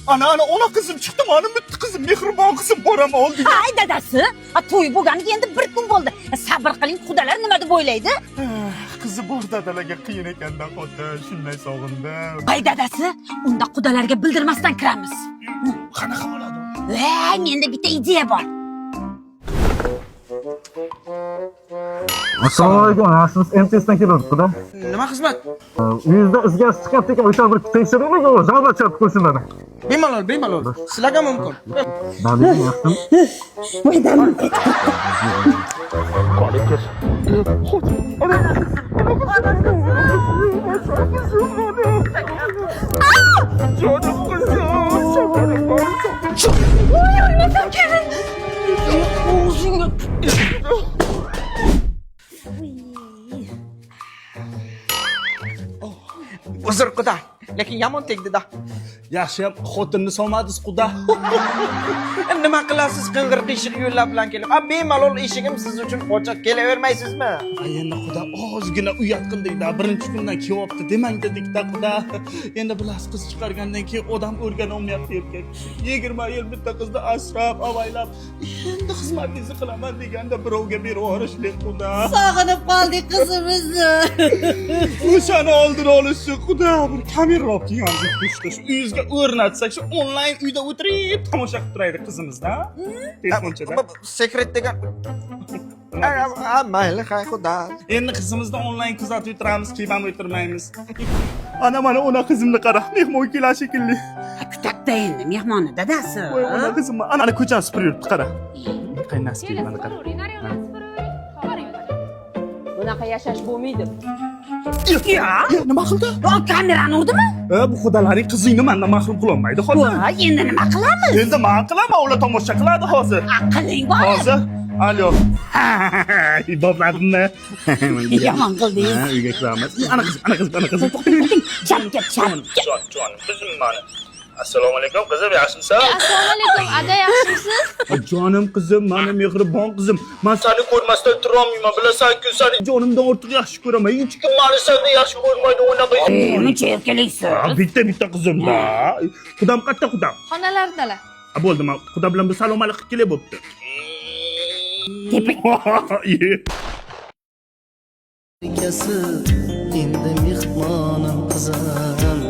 Ana ona kızım çıktı mı? Ana bitti kızım. Mehribon kızım boram oldu. Hay dadasi, to'y bo'lganiga endi bir kun bo'ldi. Sabr qiling, xudolar nima deb o'ylaydi? Qizi bor dadalarga qiyin ekanda xuddi shunday sog'indim. Hay dadasi, unda xudolarga bildirmasdan kiramiz. Qanaqa bo'ladi? Menda bitta ideya bor. Assalomu alaykum. Siz MTSdan kelibsiz-da? Nima xizmat? Uyingizda izgaz chiqyapti ekan, o'sha bir tekshiraylik, u zavod chop qo'ysinlar. Bemalol. Sizlarga mumkin. Dalil yo'qmi? Uzr quda, lekin yomon tegdi-da. Yaxshiyam xotinni solmadingiz xudo. Nima qilasiz qing'ir qiyshiq yo'llar bilan kelib? Bemalol eshigim siz uchun ochiq, kelavermaysizmi? Endi xudo ozgina uyat qildikda, birinchi kundan kelyapti demang dedikda xudo. Endi bilasiz qiz chiqargandan keyin odam o'rgana olmayapti erkak. 20 yil bitta qizni asrab, avaylab, endi xizmatingizni qilaman deganda birovga berib yuborishlik xudo. Sog'inib qoldik qizimizni. O'shani oldini olish uchun xudo bir kameraga yozib qo'yishdi. Shu uyingizga o'rnatsak, shu onlayn uyda o'tirib tomosha qilib turaydi qizimizda. Telefonchada. Sekret degan. Mayli, hay xudo. Endi qizimizni onlayn kuzatib turamiz, keyin o'tirmaymiz. Ana mana ona qizimni qara, mehmon kelar shekilli. Kutakda endi mehmonni dadasi. Voy ona qizim, ana ko'chani supurib yuribdi, qara. Qaynasi kelmadi, qara. Bunaqa yashash bo'lmaydi. Nima qildi? Kamerani urdimi? Bu xudolaring qizingni mendan mahrum qila olmaydi, xolos. Voy, endi nima qilamiz? Endi men qilaman, ular tomosha qiladi hozir. Qiling bor. Hozir. Alo. Bobladimmi? Yomon qildingiz. Uyga kiramiz. Ana qizim. Chap. Jon, qizim meni. Assalomu alaykum qizim, yaxshimisan? Assalomu alaykum, ada yaxshimisiz? Jonim qizim, meni mehribon qizim. Men seni ko'rmasdan tura olmayman. Bilasan-ku, seni jonimdan ortiq yaxshi ko'raman. Hech kim meni sendan yaxshi ko'rmaydi, unaqa. Muncha erkalaysiz. Bitta qizim-da. Xudam qatta xudam. Xonalardalar. Bo'ldi, men xudo bilan bir salom alik qilib bo'pti. Teping. Endi mehmonim qizim